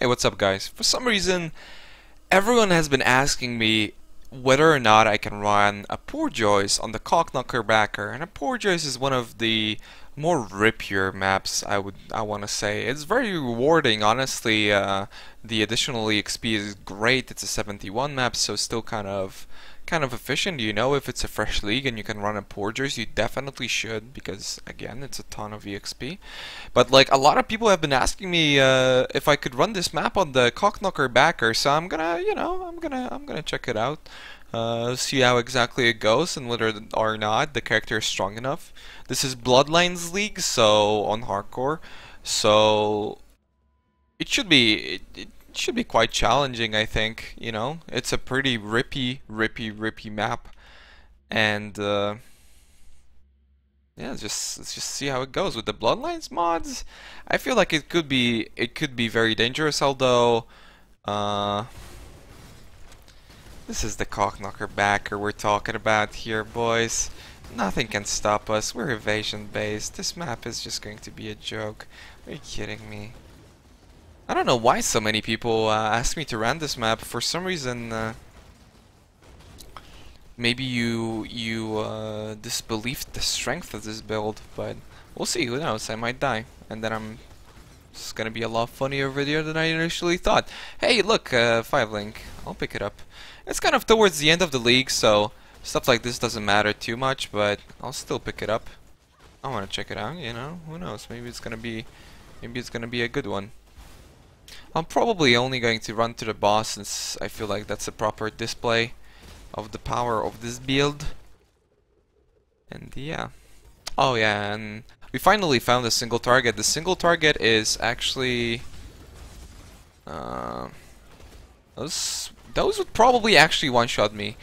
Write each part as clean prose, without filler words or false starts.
Hey, what's up, guys? For some reason, everyone has been asking me whether or not I can run a Poorjoy's on the CoCknocker backer, and a Poorjoy's is one of the more rippier maps. I want to say it's very rewarding. Honestly, the additional EXP is great. It's a 71 map, so still kind of efficient. You know, if it's a fresh league and you can run a Poorjoy's, you definitely should, because again, it's a ton of EXP. But like, a lot of people have been asking me if I could run this map on the CoCknocker backer, so I'm gonna, I'm gonna check it out, see how exactly it goes and whether or not the character is strong enough. This is Bloodlines League, so on hardcore, so it should be it should be quite challenging, I think. You know, it's a pretty rippy map, and yeah, let's just see how it goes with the Bloodlines mods. I feel like it could be very dangerous, although this is the CoCknocker backer we're talking about here, boys. Nothing can stop us. We're evasion based. This map is just going to be a joke. Are you kidding me? I don't know why so many people ask me to run this map. For some reason, maybe you disbelieved the strength of this build, but we'll see. Who knows? I might die, and then it's gonna be a lot funnier video than I initially thought. Hey, look, 5-link. I'll pick it up. It's kind of towards the end of the league, so stuff like this doesn't matter too much, but I'll still pick it up. I want to check it out. You know, who knows? Maybe it's gonna be a good one. I'm probably only going to run to the boss, since I feel like that's a proper display of the power of this build. And yeah. Oh yeah, and we finally found a single target. The single target is actually those would probably actually one-shot me.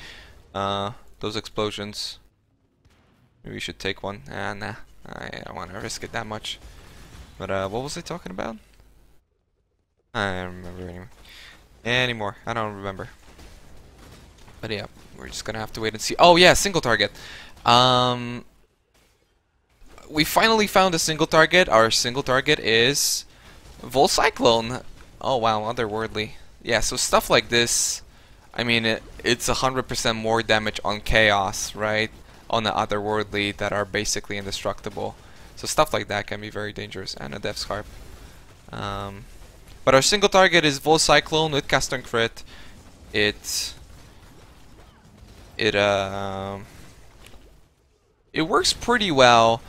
Those explosions. Maybe we should take one. Nah. I don't want to risk it that much. But what was I talking about? I don't remember anymore. I don't remember. But yeah, we're just gonna have to wait and see. Oh yeah, single target. We finally found a single target. Our single target is Volcyclone. Oh wow, otherworldly. Yeah, so stuff like this, I mean, it's 100% more damage on Chaos, right? On the otherworldly that are basically indestructible. So stuff like that can be very dangerous, and a Death Scarp. But our single target is Volcyclone with cast on crit. It works pretty well.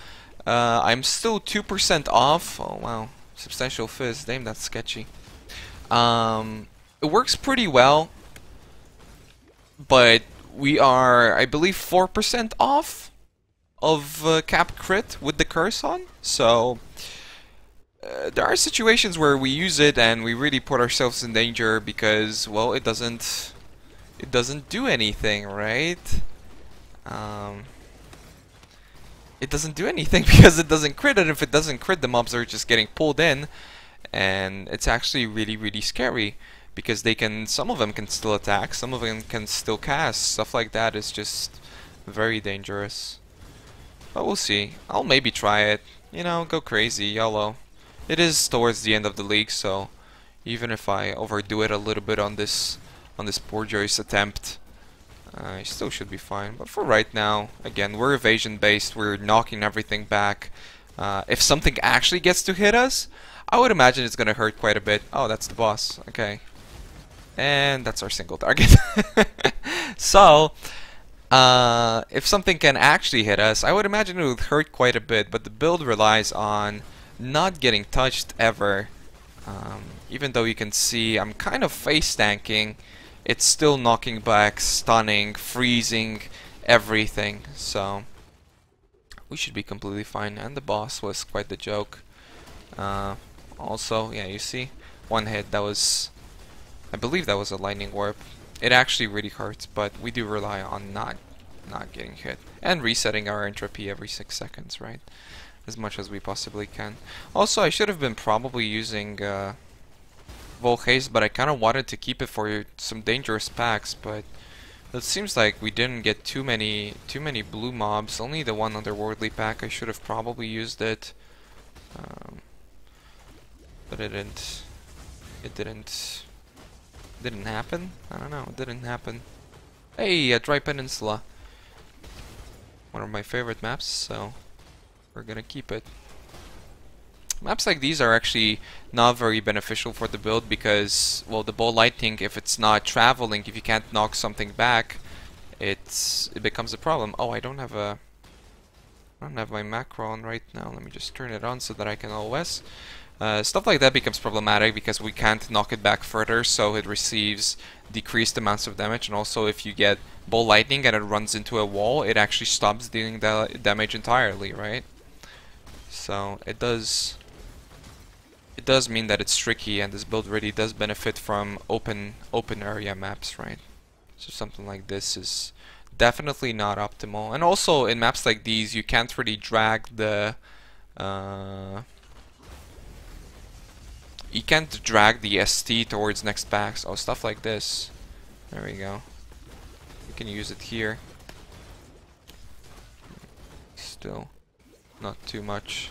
I'm still 2% off. Oh wow, substantial fizz. Damn, that's sketchy. It works pretty well, but we are, I believe, 4% off of cap crit with the curse on. So there are situations where we use it and we really put ourselves in danger because, well, it doesn't do anything, right? It doesn't do anything because it doesn't crit, and if it doesn't crit, the mobs are just getting pulled in, and it's actually really scary because some of them can still attack, some of them can still cast. Stuff like that is just very dangerous. But we'll see. I'll maybe try it. You know, go crazy, YOLO. It is towards the end of the league, so even if I overdo it a little bit on this Poorjoy's attempt, I still should be fine. But for right now, again, we're evasion based, we're knocking everything back. If something actually gets to hit us, I would imagine it's gonna hurt quite a bit. Oh, that's the boss. Okay. And that's our single target. So, if something can actually hit us, I would imagine it would hurt quite a bit, but the build relies on not getting touched ever. Even though you can see I'm kind of face tanking, it's still knocking back, stunning, freezing, everything. So we should be completely fine. And the boss was quite the joke. Also, yeah, you see, one hit. That was, I believe that was a lightning warp. It actually really hurts, but we do rely on not getting hit and resetting our entropy every 6 seconds, right? As much as we possibly can. Also, I should have been probably using Volhaze, but I kind of wanted to keep it for some dangerous packs, but it seems like we didn't get too many blue mobs. Only the one otherworldly pack. I should have probably used it, but I didn't. it didn't happen. I don't know. It didn't happen. Hey, a dry peninsula. One of my favorite maps, so we're gonna keep it. Maps like these are actually not very beneficial for the build because, well, the ball lightning, if it's not traveling, if you can't knock something back, it becomes a problem. Oh, I don't have my macro on right now. Let me just turn it on so that I can OS. Stuff like that becomes problematic because we can't knock it back further, so it receives decreased amounts of damage. And also, if you get ball lightning and it runs into a wall, it actually stops dealing damage entirely, right? So it does mean that it's tricky, and this build really does benefit from open area maps, right? So something like this is definitely not optimal. And also in maps like these, you can't really drag the you can't drag the ST towards next backs. Oh, stuff like this. There we go. You can use it here. Still not too much.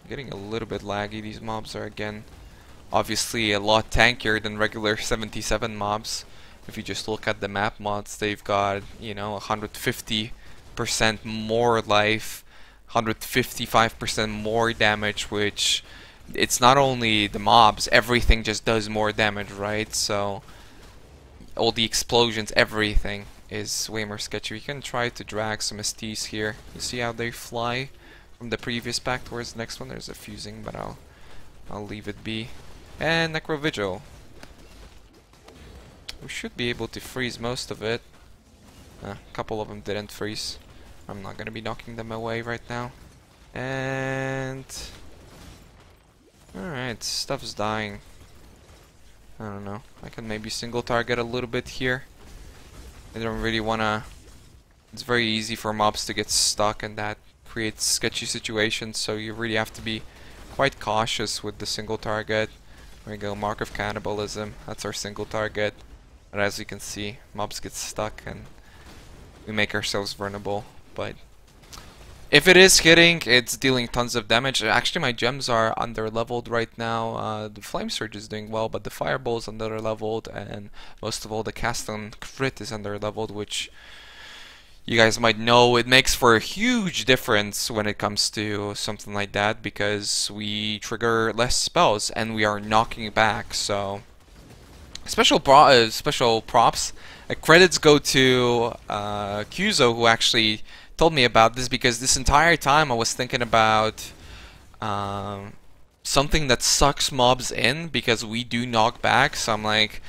Getting a little bit laggy. These mobs are, again, obviously a lot tankier than regular 77 mobs. If you just look at the map mods, they've got, you know, 150% more life, 155% more damage, which it's not only the mobs, everything just does more damage, right? So all the explosions, everything is way more sketchy. We can try to drag some STs here. You see how they fly from the previous pack towards the next one? There's a fusing, but I'll leave it be. And Necrovigil. We should be able to freeze most of it. A couple of them didn't freeze. I'm not gonna be knocking them away right now. And alright, stuff's dying. I don't know. I can maybe single target a little bit here. I don't really wanna. It's very easy for mobs to get stuck, and that creates sketchy situations, so you really have to be quite cautious with the single target. There we go, Mark of Cannibalism. That's our single target. But as you can see, mobs get stuck and we make ourselves vulnerable. But if it is hitting, it's dealing tons of damage. Actually, my gems are under-leveled right now. The Flame Surge is doing well, but the Fireball is under-leveled, and most of all, the Cast on Crit is under-leveled, which you guys might know it makes for a huge difference when it comes to something like that, because we trigger less spells and we are knocking back. So special props. Credits go to Kuzo, who actually told me about this, because this entire time I was thinking about something that sucks mobs in, because we do knock back. So I'm like,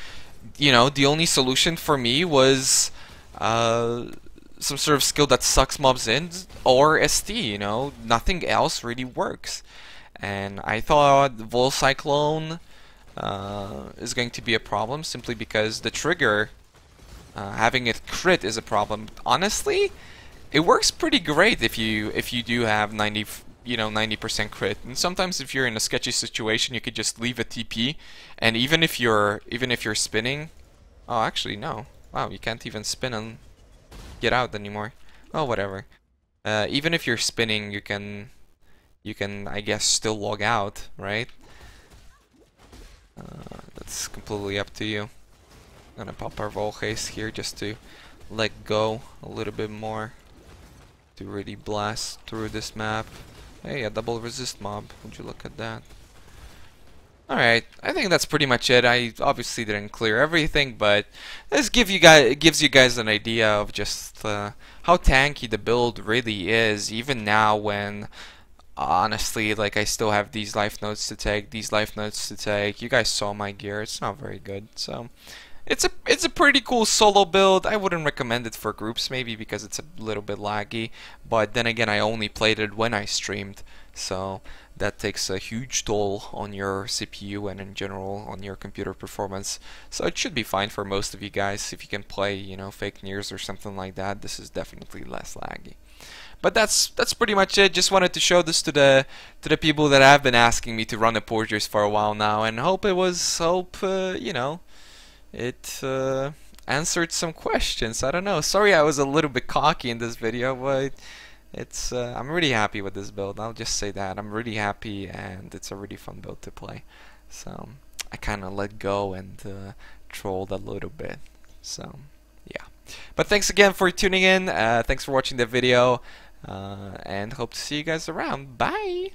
you know, the only solution for me was some sort of skill that sucks mobs in, or ST, you know, nothing else really works. And I thought Vol Cyclone is going to be a problem, simply because the trigger, having it crit, is a problem. Honestly, it works pretty great if you do have 90% crit. And sometimes if you're in a sketchy situation, you could just leave a TP, and even if you're spinning, oh, actually no, wow, you can't even spin and get out anymore. Oh, whatever. Even if you're spinning, you can I guess still log out, right? That's completely up to you. I'm gonna pop our Volhaste here just to let go a little bit more, to really blast through this map. Hey, a double resist mob. Would you look at that? Alright, I think that's pretty much it. I obviously didn't clear everything, but this gives you guys an idea of just how tanky the build really is, even now when, honestly, like, I still have these life notes to take, You guys saw my gear. It's not very good, so it's a pretty cool solo build. I wouldn't recommend it for groups, maybe because it's a little bit laggy, but then again, I only played it when I streamed, so that takes a huge toll on your CPU and in general on your computer performance. So it should be fine for most of you guys. If you can play, you know, Fake Nears or something like that, this is definitely less laggy. But that's pretty much it. Just wanted to show this to the people that have been asking me to run a Poorjoy for a while now, and you know, it answered some questions. I don't know. Sorry I was a little bit cocky in this video, but it's I'm really happy with this build. I'll just say that I'm really happy, and it's a really fun build to play. So I kind of let go and trolled a little bit. So yeah. But thanks again for tuning in. Thanks for watching the video, and hope to see you guys around. Bye.